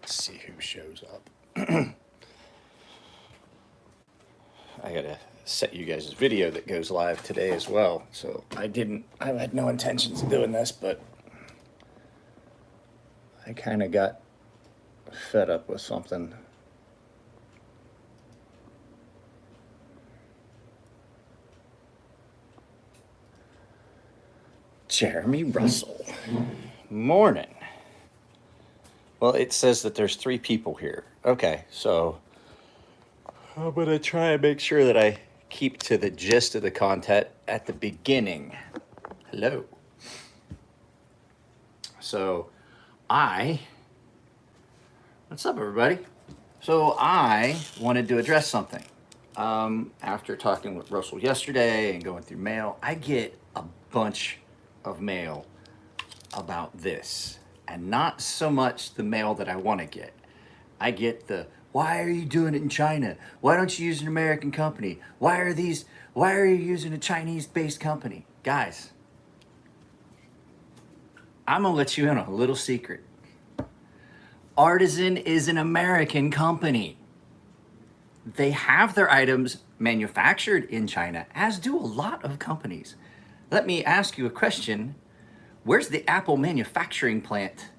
Let's see who shows up. I gotta set you guys' video that goes live today as well. So I had no intentions of doing this, but I kind of got fed up with something. Jeremy Russell. Morning. Well, it says that there's 3 people here. Okay, so I'm gonna try and make sure that I keep to the gist of the content at the beginning. Hello. So what's up, everybody? So I wanted to address something. After talking with Russell yesterday and going through mail, I get a bunch of mail about this, and not so much the mail that I want to get. I get the, why are you doing it in China? Why don't you use an American company? Why are you using a Chinese-based company? Guys, I'm gonna let you in on a little secret. Artisan is an American company. They have their items manufactured in China, as do a lot of companies. Let me ask you a question. Where's the Apple manufacturing plant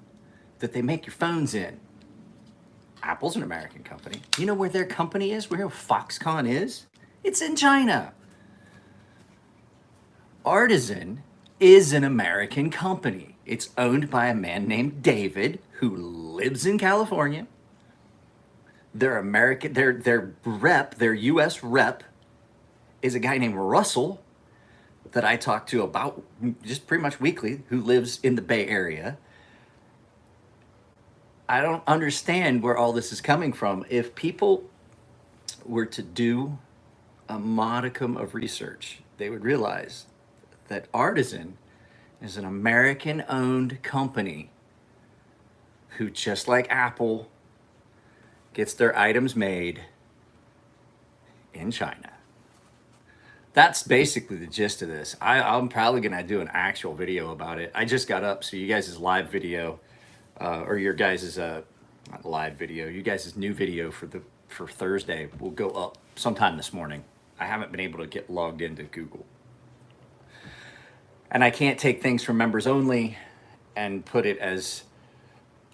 that they make your phones in? Apple's an American company. You know where their company is? Where Foxconn is? It's in China. Artisan is an American company. It's owned by a man named David who lives in California. Their US rep is a guy named Russell that I talk to about just pretty much weekly, who lives in the Bay Area. I don't understand where all this is coming from. If people were to do a modicum of research, they would realize that Artisan is an American-owned company who, just like Apple, gets their items made in China. That's basically the gist of this. I'm probably gonna do an actual video about it. I just got up, so you guys' live video, or your guys' not live video, you guys' new video for Thursday will go up sometime this morning. I haven't been able to get logged into Google. And I can't take things from members only and put it as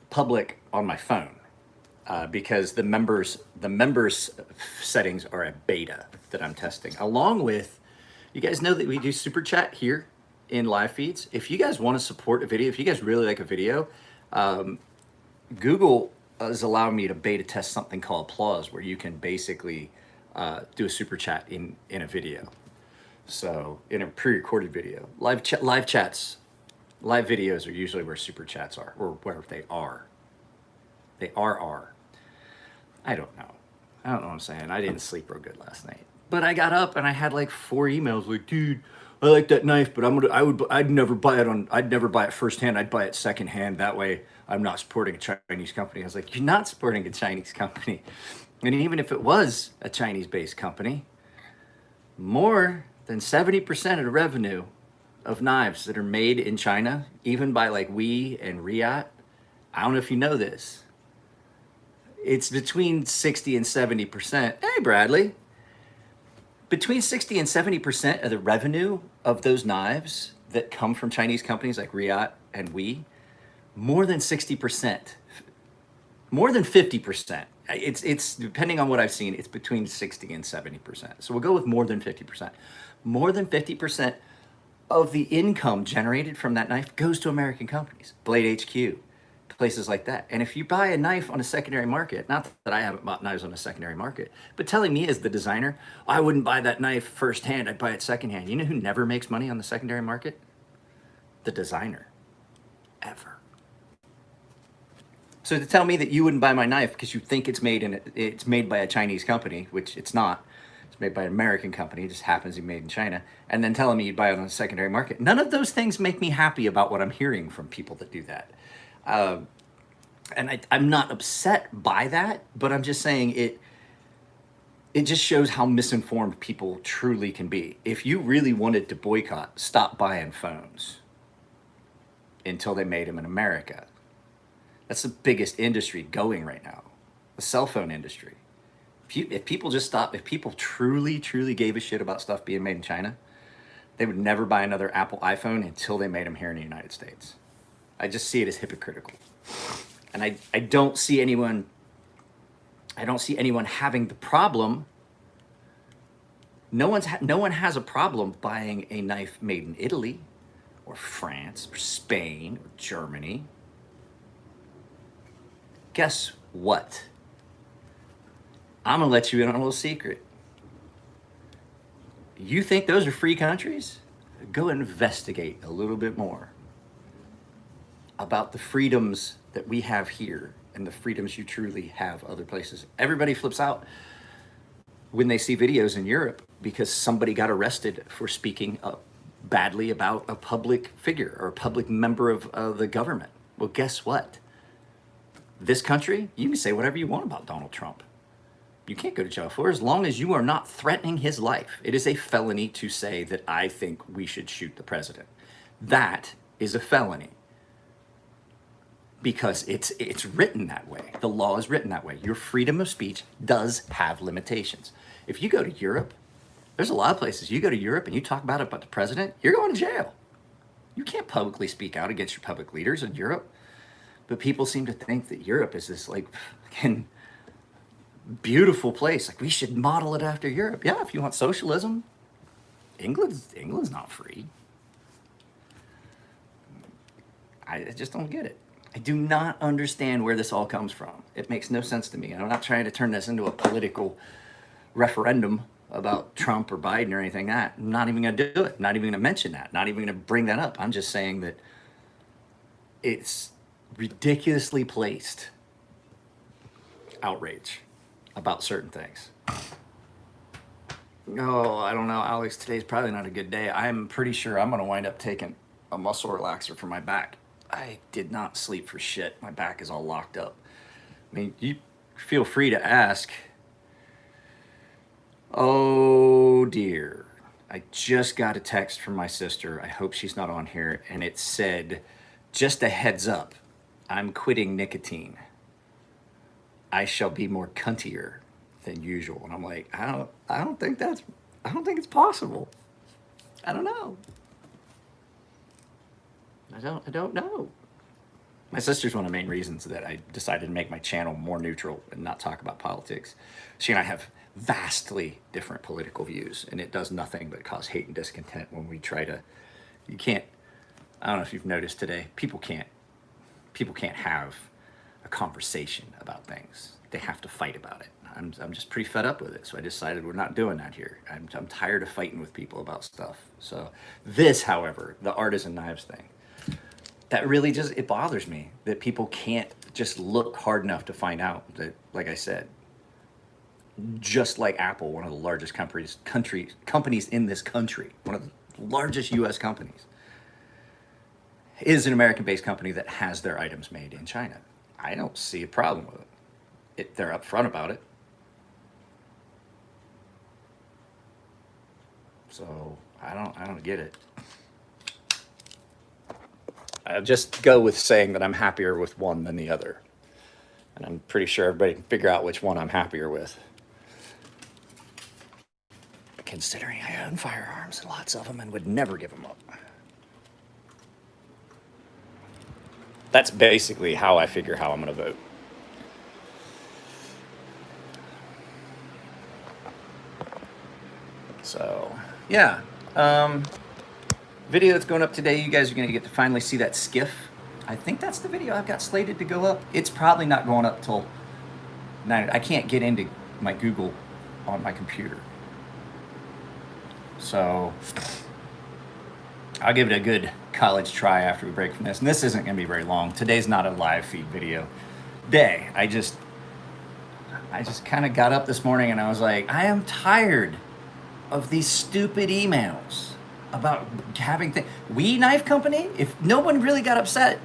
public on my phone. Because the members settings are a beta that I'm testing. Along with, you guys know that we do super chat here in live feeds. If you guys want to support a video, if you guys really like a video, Google is allowing me to beta test something called Applause, where you can basically do a super chat in a video. So in a pre-recorded video, live chats, live videos are usually where super chats are, or where they are. They are. I don't know what I'm saying. I didn't sleep real good last night. But I got up and I had like 4 emails like, dude, I like that knife, but I'd never buy it firsthand. I'd buy it secondhand. That way I'm not supporting a Chinese company. I was like, you're not supporting a Chinese company. And even if it was a Chinese-based company, more than 70% of the revenue of knives that are made in China, even by like We and Riyadh, I don't know if you know this, it's between 60 and 70%. Hey, Bradley. Between 60 and 70% of the revenue of those knives that come from Chinese companies like Riyadh and We, more than 60%, more than 50%. It's depending on what I've seen, it's between 60 and 70%. So we'll go with more than 50%. More than 50% of the income generated from that knife goes to American companies, Blade HQ, places like that. And if you buy a knife on a secondary market, not that I haven't bought knives on a secondary market, but telling me as the designer, I wouldn't buy that knife firsthand, I'd buy it secondhand. You know who never makes money on the secondary market? The designer, ever. So to tell me that you wouldn't buy my knife because you think it's made by a Chinese company, which it's not, it's made by an American company, it just happens to be made in China, and then telling me you'd buy it on the secondary market, none of those things make me happy about what I'm hearing from people that do that. And I'm not upset by that, but I'm just saying it just shows how misinformed people truly can be. If you really wanted to boycott, stop buying phones until they made them in America. That's the biggest industry going right now, the cell phone industry. If people just stop, if people truly, truly gave a shit about stuff being made in China, they would never buy another Apple iPhone until they made them here in the United States. I just see it as hypocritical. And I don't see anyone having the problem. No one has a problem buying a knife made in Italy or France or Spain or Germany. Guess what? I'm gonna let you in on a little secret. You think those are free countries? Go investigate a little bit more about the freedoms that we have here and the freedoms you truly have other places. Everybody flips out when they see videos in Europe because somebody got arrested for speaking badly about a public figure or a public member of the government. Well, guess what? This country, you can say whatever you want about Donald Trump. You can't go to jail for it as long as you are not threatening his life. It is a felony to say that I think we should shoot the president. That is a felony because it's written that way. The law is written that way. Your freedom of speech does have limitations. If you go to Europe, there's a lot of places. You go to Europe and you talk about the president, you're going to jail. You can't publicly speak out against your public leaders in Europe. But people seem to think that Europe is this like fucking beautiful place. Like we should model it after Europe. Yeah, if you want socialism, England's not free. I just don't get it. I do not understand where this all comes from. It makes no sense to me. And I'm not trying to turn this into a political referendum about Trump or Biden or anything like that. I'm not even going to do it. Not even going to mention that. Not even going to bring that up. I'm just saying that it's ridiculously placed outrage about certain things. Oh, I don't know, Alex, today's probably not a good day. I'm pretty sure I'm going to wind up taking a muscle relaxer for my back. I did not sleep for shit. My back is all locked up. I mean, you feel free to ask. Oh dear. I just got a text from my sister. I hope she's not on here. And it said, just a heads up, I'm quitting nicotine. I shall be more cuntier than usual. And I'm like, I don't think it's possible. I don't know. I don't know. My sister's one of the main reasons that I decided to make my channel more neutral and not talk about politics. She and I have vastly different political views, and it does nothing but cause hate and discontent when we try to, I don't know if you've noticed today, people can't have a conversation about things. They have to fight about it. I'm just pretty fed up with it. So I decided we're not doing that here. I'm tired of fighting with people about stuff. So this, however, the artisan knives thing, that really it bothers me that people can't just look hard enough to find out that, like I said, just like Apple, one of the largest companies in this country, one of the largest US companies, is an American-based company that has their items made in China. I don't see a problem with it. They're upfront about it. So I don't get it. I'll just go with saying that I'm happier with one than the other. And I'm pretty sure everybody can figure out which one I'm happier with. Considering I own firearms, lots of them, and would never give them up. That's basically how I figure how I'm going to vote. So, yeah. Video that's going up today, you guys are going to get to finally see that skiff. I think that's the video I've got slated to go up. It's probably not going up till 9. I can't get into my Google on my computer. So I'll give it a good college try after we break from this. And this isn't going to be very long. Today's not a live feed video day. I just kind of got up this morning and I was like, I am tired of these stupid emails about having things. We Knife Company, if no one really got upset,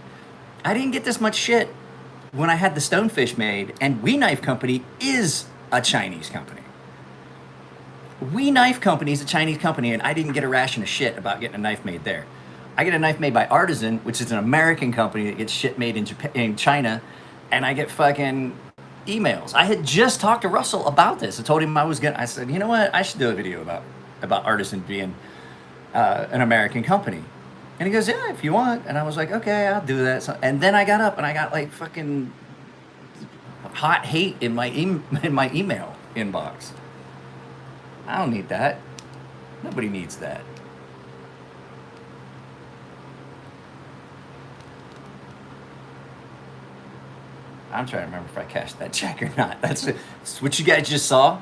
I didn't get this much shit when I had the Stonefish made, and We Knife Company is a Chinese company. We Knife Company is a Chinese company, and I didn't get a ration of shit about getting a knife made there. I get a knife made by Artisan, which is an American company that gets shit made in Japan, in China, and I get fucking emails. I had just talked to Russell about this. I told him I said, you know what, I should do a video about Artisan being an American company. And he goes, yeah, if you want. And I was like, okay, I'll do that. So, and then I got up and I got like fucking hot hate in my email inbox. I don't need that. Nobody needs that. I'm trying to remember if I cashed that check or not. That's what you guys just saw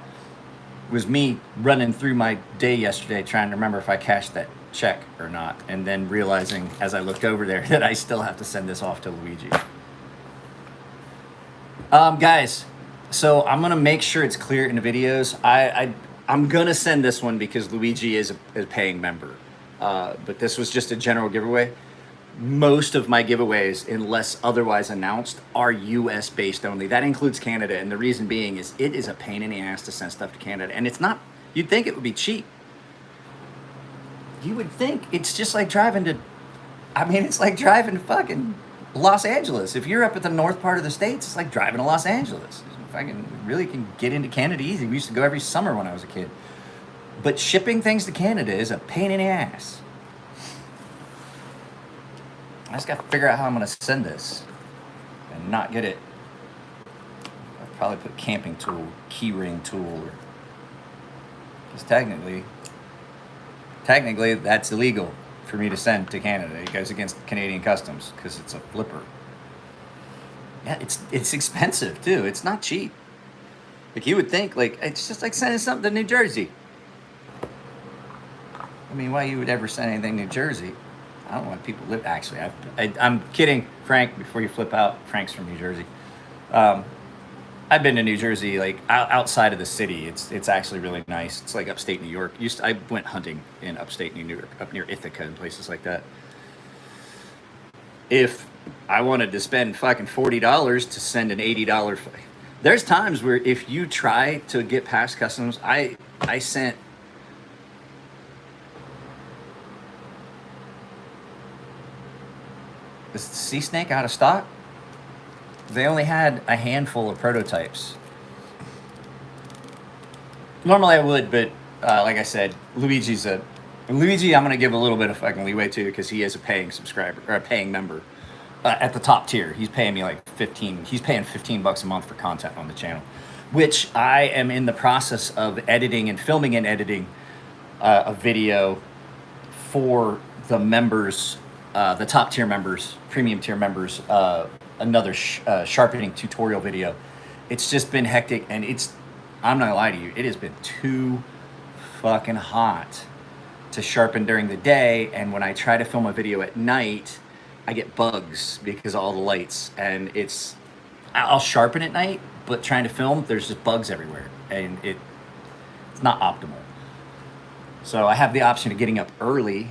was me running through my day yesterday trying to remember if I cashed that check or not, and then realizing as I looked over there that I still have to send this off to Luigi. Guys, so I'm gonna make sure it's clear in the videos. I'm gonna send this one because Luigi is a paying member, but this was just a general giveaway. Most of my giveaways, unless otherwise announced, are US based only. That includes Canada, and the reason being is it is a pain in the ass to send stuff to Canada, and it's not. You'd think it would be cheap. You would think it's just like driving to, it's like driving to fucking Los Angeles. If you're up at the north part of the States, it's like driving to Los Angeles. If I can really can get into Canada easy. We used to go every summer when I was a kid. But shipping things to Canada is a pain in the ass. I just got to figure out how I'm going to send this and not get it. I'll probably put camping tool, keyring tool, because technically that's illegal for me to send to Canada. It goes against Canadian customs because it's a flipper. Yeah, it's expensive too. It's not cheap. Like you would think, like it's just like sending something to New Jersey. I mean, why you would ever send anything to New Jersey? I don't want people live. Actually, I'm kidding, Frank. Before you flip out, Frank's from New Jersey. I've been to New Jersey, like outside of the city. It's actually really nice. It's like upstate New York. I went hunting in upstate New York, up near Ithaca and places like that. If I wanted to spend fucking $40 to send an $80, there's times where if you try to get past customs, I sent. Is the sea snake out of stock? They only had a handful of prototypes. Normally I would, but like I said, Luigi, I'm going to give a little bit of fucking leeway to because he is a paying subscriber or a paying member at the top tier. He's paying me like he's paying $15 a month for content on the channel, which I am in the process of editing and filming and editing a video for the members, the top tier members, premium tier members, another sharpening tutorial video. It's just been hectic, and I'm not gonna lie to you, it has been too fucking hot to sharpen during the day, and when I try to film a video at night, I get bugs because of all the lights, and I'll sharpen at night, but trying to film, there's just bugs everywhere, and it's not optimal. So I have the option of getting up early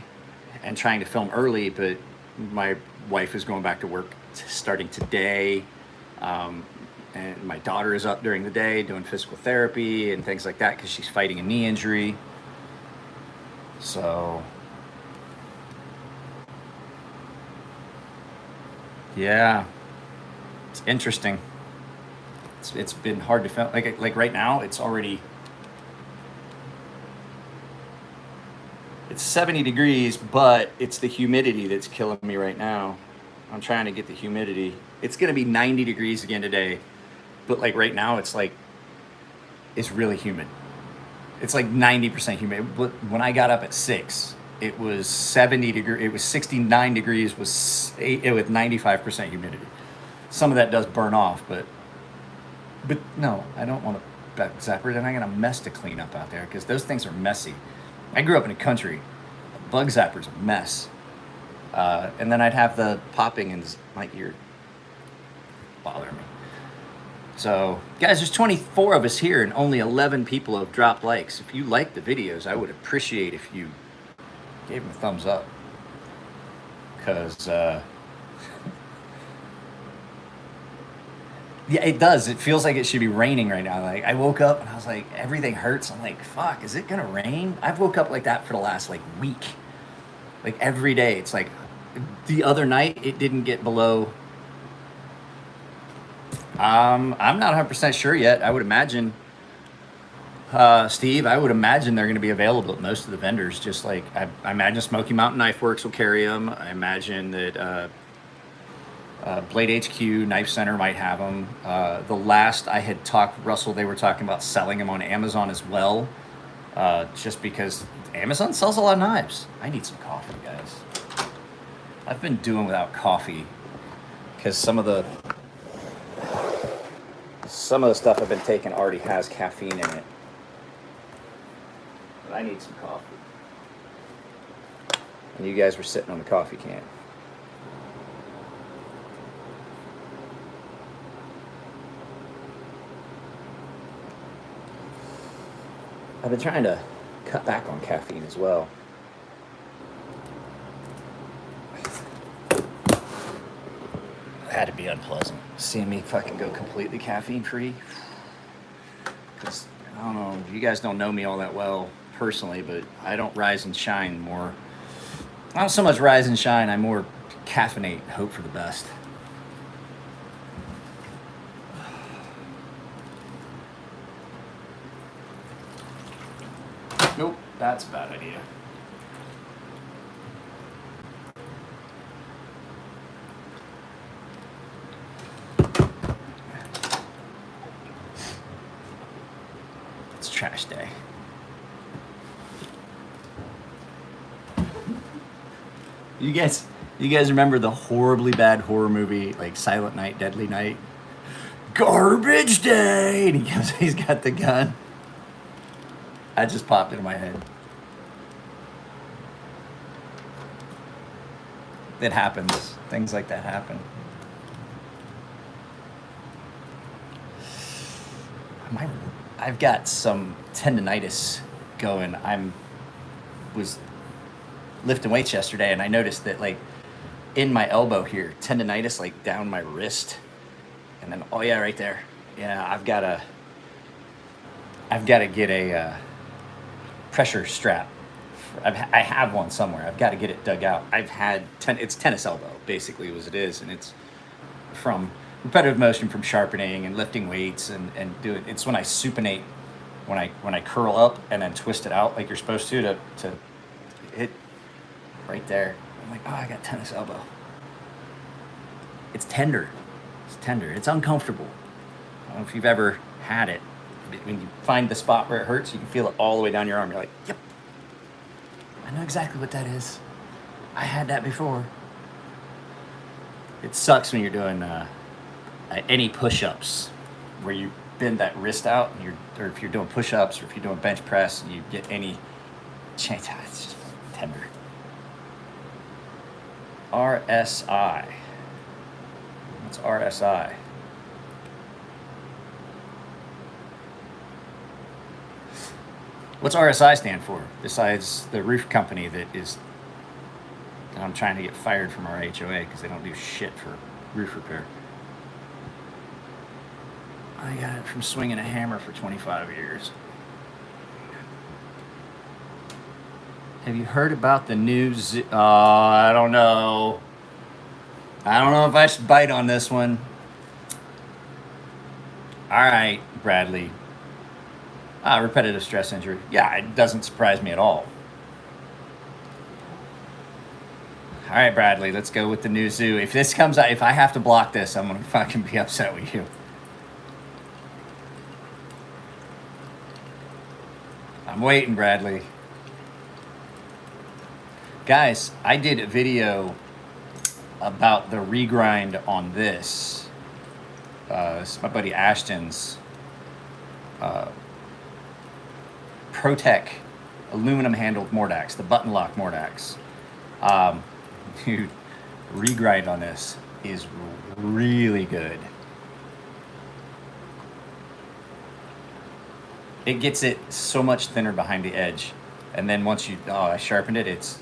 and trying to film early, but my wife is going back to work starting today, and my daughter is up during the day doing physical therapy and things like that because she's fighting a knee injury. So yeah, it's interesting. It's been hard to film. Like right now, it's 70 degrees, but it's the humidity that's killing me right now. I'm trying to get the humidity. It's gonna be 90 degrees again today, but like right now, it's really humid. It's like 90% humid. But when I got up at 6, it was 70 degrees. It was 69 degrees with 95% humidity. Some of that does burn off, but no, I don't want a zapper. Then I got a mess to clean up out there because those things are messy. I grew up in the country. Bug zapper's a mess. And then I'd have the popping in my ear bother me. So, guys, there's 24 of us here and only 11 people have dropped likes. If you like the videos, I would appreciate if you gave them a thumbs up. Because, yeah, it does. It feels like it should be raining right now. Like, I woke up and I was like, everything hurts. I'm like, fuck, is it going to rain? I've woke up like that for the last, week. Like every day. It's like the other night it didn't get below. I'm not 100% sure yet. I would imagine, Steve, I would imagine they're going to be available at most of the vendors. Just like I imagine Smoky Mountain Knife Works will carry them. I imagine that Blade HQ Knife Center might have them. The last I had talked, Russell, they were talking about selling them on Amazon as well, just because Amazon sells a lot of knives. I need some coffee, guys. I've been doing without coffee because some of the stuff I've been taking already has caffeine in it. But I need some coffee. And you guys were sitting on the coffee can. I've been trying to cut back on caffeine as well. Had to be unpleasant seeing me fucking go completely caffeine free. Because I don't know, you guys don't know me all that well personally, but I don't rise and shine more. I don't so much rise and shine, I more caffeinate and hope for the best. Nope, that's a bad idea. It's trash day. You guys remember the horribly bad horror movie like Silent Night, Deadly Night? Garbage day! And he's got the gun. That just popped into my head. It happens. Things like that happen. I've got some tendonitis going. Was lifting weights yesterday and I noticed that like in my elbow here, tendonitis like down my wrist. And then, oh yeah, right there. Yeah, I've got to get a pressure strap. I have one somewhere. I've got to get it dug out. It's tennis elbow, basically, as it is. And it's from repetitive motion from sharpening and lifting weights and doing, it's when I supinate, when I curl up and then twist it out like you're supposed to hit right there. I'm like, oh, I got tennis elbow. It's tender. It's uncomfortable. I don't know if you've ever had it. When you find the spot where it hurts, you can feel it all the way down your arm. You're like, yep, I know exactly what that is. I had that before. It sucks when you're doing any push-ups where you bend that wrist out, and or if you're doing push-ups or if you're doing bench press, and you get any chance. It's just tender. RSI. What's RSI? What's RSI stand for? Besides the roof company that I'm trying to get fired from our HOA because they don't do shit for roof repair. I got it from swinging a hammer for 25 years. Have you heard about the new I don't know. I don't know if I should bite on this one. All right, Bradley. Repetitive stress injury. Yeah, it doesn't surprise me at all. All right, Bradley, let's go with the new zoo. If this comes out, if I have to block this, I'm going to fucking be upset with you. I'm waiting, Bradley. Guys, I did a video about the regrind on this. It's my buddy Ashton's ProTech aluminum handled Mordax, the button lock Mordax. Dude, regrind on this is really good. It gets it so much thinner behind the edge. And then once I sharpened it, it's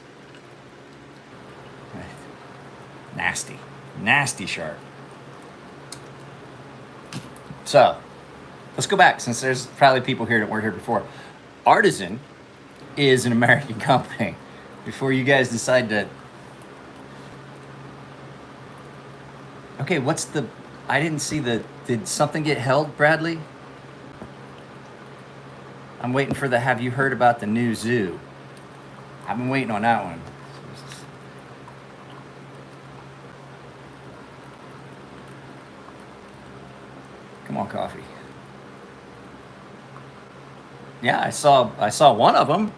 nasty sharp. So let's go back, since there's probably people here that weren't here before. Artisan is an American company. before you guys decide to. Okay, what's the? I didn't see the. Did something get held, Bradley? I'm waiting for the. Have you heard about the new zoo? I've been waiting on that one. Come on, coffee. Yeah, I saw one of them.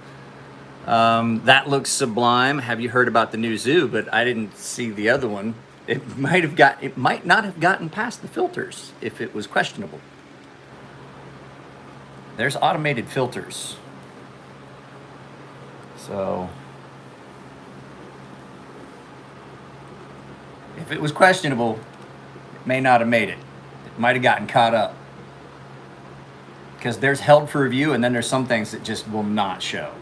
That looks sublime. Have you heard about the new zoo? But I didn't see the other one. It might not have gotten past the filters if it was questionable. There's automated filters. So if it was questionable, it may not have made it. It might have gotten caught up. Because there's held for review, and then there's some things that just will not show.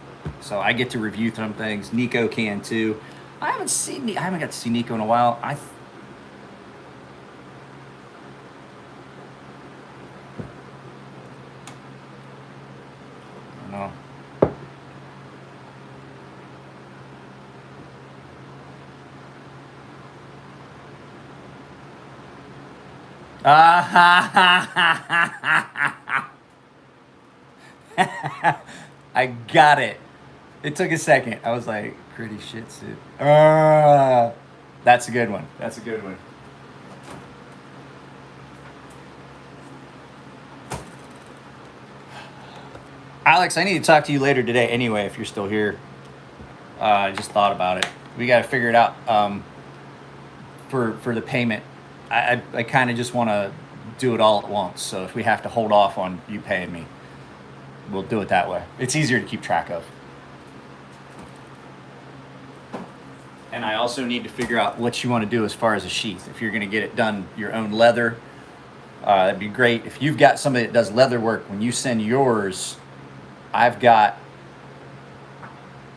So I get to review some things. Nico can too. I haven't got to see Nico in a while. I don't know. I got it. It took a second. I was like, pretty shit suit. That's a good one. That's a good one. Alex, I need to talk to you later today anyway, if you're still here. I just thought about it. We got to figure it out for the payment. I kind of just want to do it all at once. So if we have to hold off on you paying me, we'll do it that way. It's easier to keep track of. And I also need to figure out what you want to do as far as a sheath. If you're going to get it done your own leather, that'd be great. If you've got somebody that does leather work, when you send yours, I've got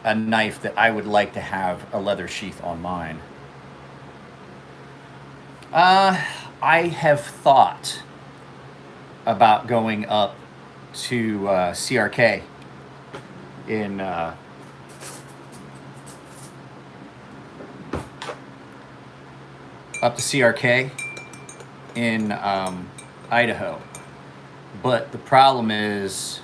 a knife that I would like to have a leather sheath on mine. I have thought about going up to CRK in up to CRK in Idaho, but the problem is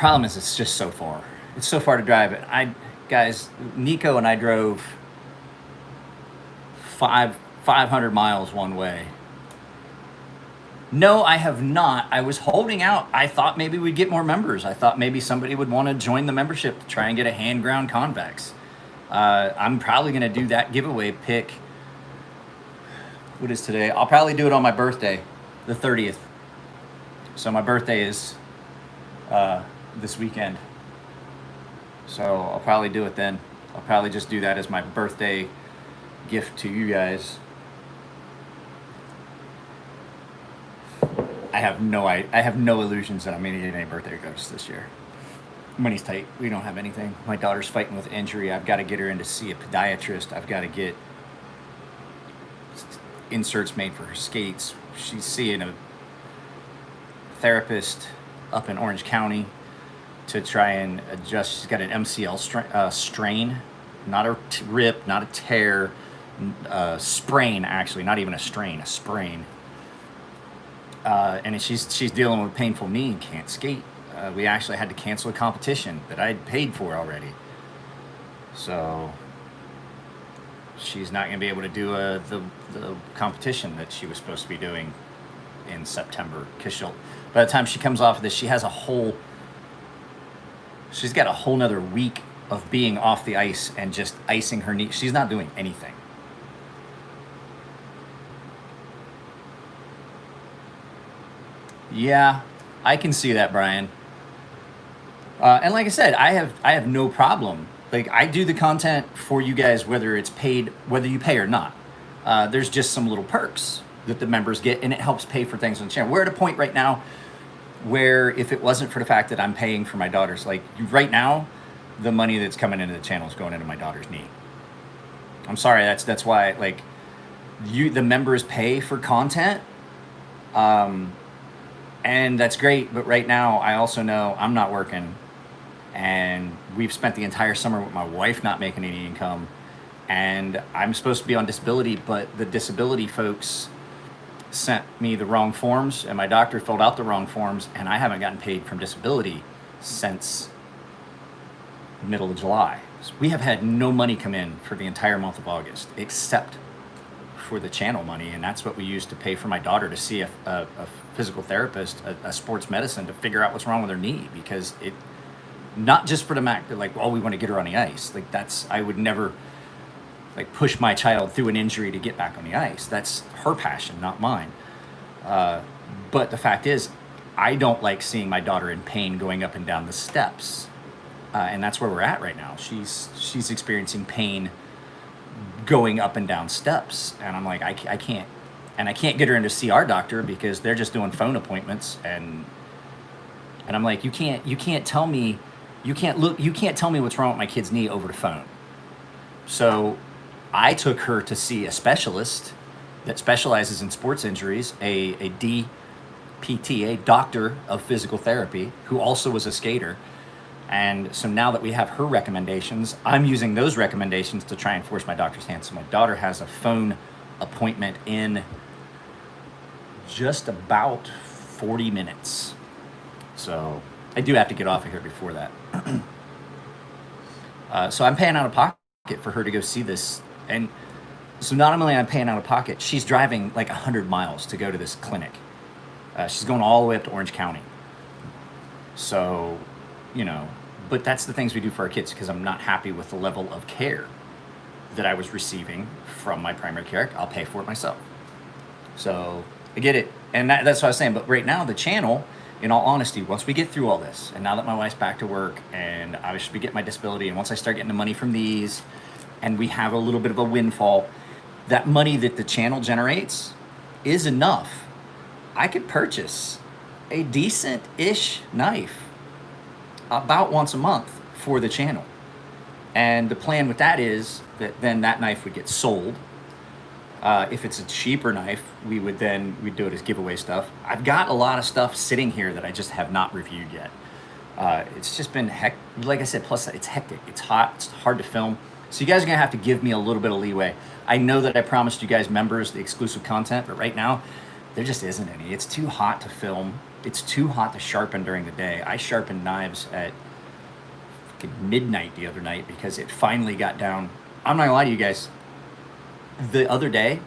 it's just so far. It's so far to drive it. Guys, Nico and I drove 500 miles one way. No, I have not. I was holding out. I thought maybe we'd get more members. I thought maybe somebody would want to join the membership to try and get a hand ground convex. I'm probably going to do that giveaway pick. What is today? I'll probably do it on my birthday, the 30th. So my birthday is this weekend. So I'll probably do it then. I'll probably just do that as my birthday gift to you guys. I have no illusions that I'm going to get any birthday gifts this year. Money's tight. We don't have anything. My daughter's fighting with injury. I've got to get her in to see a podiatrist. I've got to get inserts made for her skates. She's seeing a therapist up in Orange County to try and adjust. She's got an MCL strain, not a rip, not a tear, sprain actually, not even a strain, a sprain. And she's dealing with a painful knee and can't skate. We actually had to cancel a competition that I'd paid for already. So she's not going to be able to do the competition that she was supposed to be doing in September. Because by the time she comes off of this, she's got a whole nother week of being off the ice and just icing her knee. She's not doing anything. Yeah, I can see that, Brian. And like I said, I have no problem. Like, I do the content for you guys, whether it's paid, whether you pay or not. There's just some little perks that the members get, and it helps pay for things on the channel. We're at a point right now where if it wasn't for the fact that I'm paying for my daughter's, like right now, the money that's coming into the channel is going into my daughter's knee. I'm sorry, that's why, like, the members pay for content. And that's great, but right now I also know I'm not working, and we've spent the entire summer with my wife not making any income, and I'm supposed to be on disability, but the disability folks sent me the wrong forms, and my doctor filled out the wrong forms, and I haven't gotten paid from disability since middle of July. So we have had no money come in for the entire month of August, except for the channel money, and that's what we use to pay for my daughter to see a physical therapist, a sports medicine, to figure out what's wrong with her knee, because it, not just for the mac, like, well, we want to get her on the ice. Like, that's, I would never like push my child through an injury to get back on the ice. That's her passion, not mine. But the fact is, I don't like seeing my daughter in pain going up and down the steps, and that's where we're at right now. She's experiencing pain going up and down steps, and I'm like, I can't, and I can't get her in to see our doctor because they're just doing phone appointments, and I'm like, you can't tell me, you can't tell me what's wrong with my kid's knee over the phone. So I took her to see a specialist that specializes in sports injuries, a DPT, a doctor of physical therapy, who also was a skater. And so now that we have her recommendations, I'm using those recommendations to try and force my doctor's hand. So my daughter has a phone appointment in just about 40 minutes. So I do have to get off of here before that. So I'm paying out of pocket for her to go see this. And so not only am I paying out of pocket, she's driving like 100 miles to go to this clinic. She's going all the way up to Orange County. So, you know, but that's the things we do for our kids, because I'm not happy with the level of care that I was receiving from my primary care. I'll pay for it myself. So I get it. And that's what I was saying. But right now, the channel, in all honesty, once we get through all this, and now that my wife's back to work, and I should be getting my disability, and once I start getting the money from these, and we have a little bit of a windfall, that money that the channel generates is enough. I could purchase a decent-ish knife about once a month for the channel. And the plan with that is that then that knife would get sold. If it's a cheaper knife, we'd do it as giveaway stuff. I've got a lot of stuff sitting here that I just have not reviewed yet. It's just been like I said, plus it's hectic, it's hot, it's hard to film. So you guys are gonna have to give me a little bit of leeway. I know that I promised you guys members the exclusive content, but right now, there just isn't any. It's too hot to film. It's too hot to sharpen during the day. I sharpened knives at midnight the other night because it finally got down. I'm not gonna lie to you guys. The other day,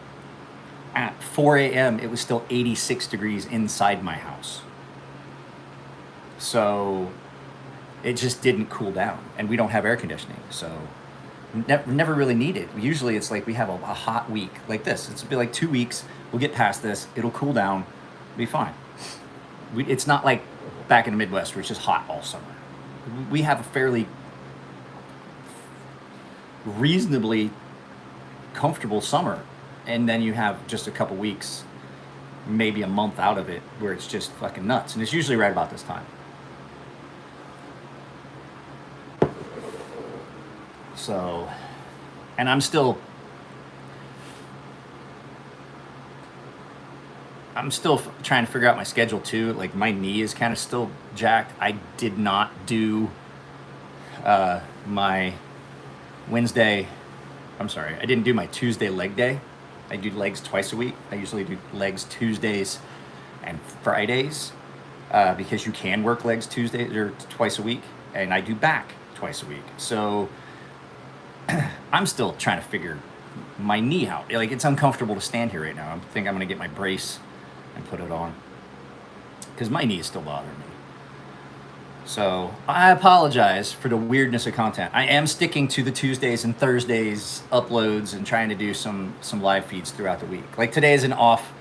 at 4 a.m., it was still 86 degrees inside my house. So it just didn't cool down, and we don't have air conditioning, so never really needed. Usually it's like we have a hot week like this. It's be like 2 weeks. We'll get past this. It'll cool down. Be fine. It's not like back in the Midwest where it's just hot all summer. We have a fairly reasonably comfortable summer, and then you have just a couple weeks, maybe a month out of it, where it's just fucking nuts, and it's usually right about this time. So, and I'm still trying to figure out my schedule too. Like, my knee is kind of still jacked. I did not do my Wednesday. I'm sorry, I didn't do my Tuesday leg day. I do legs twice a week. I usually do legs Tuesdays and Fridays because you can work legs Tuesdays or twice a week, and I do back twice a week. So I'm still trying to figure my knee out. Like, it's uncomfortable to stand here right now. I think I'm gonna get my brace and put it on because my knee is still bothering me. So I apologize for the weirdness of content. I am sticking to the Tuesdays and Thursdays uploads and trying to do some live feeds throughout the week. Like, today is an off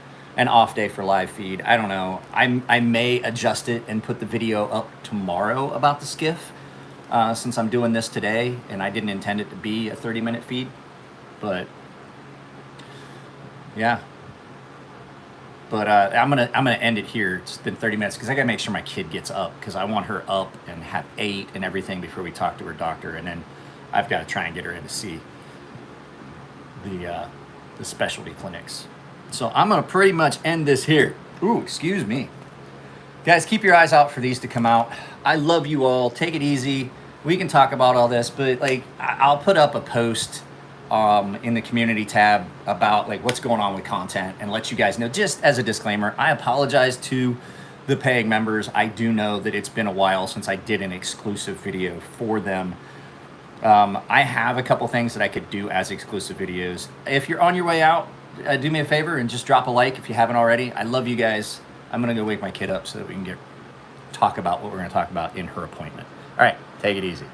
day for live feed. I don't know. I may adjust it and put the video up tomorrow about the skiff, since I'm doing this today and I didn't intend it to be a 30-minute feed. But yeah. But I'm gonna end it here. It's been 30 minutes because I gotta make sure my kid gets up, because I want her up and have ate and everything before we talk to her doctor, and then I've got to try and get her in to see the specialty clinics. So I'm gonna pretty much end this here. Ooh, excuse me. Guys, keep your eyes out for these to come out. I love you all. Take it easy. We can talk about all this, but like I'll put up a post in the community tab about like what's going on with content and let you guys know. Just as a disclaimer, I apologize to the paying members. I do know that it's been a while since I did an exclusive video for them. I have a couple things that I could do as exclusive videos. If you're on your way out, do me a favor and just drop a like if you haven't already. I love you guys. I'm gonna go wake my kid up so that we can talk about what we're gonna talk about in her appointment. All right, take it easy.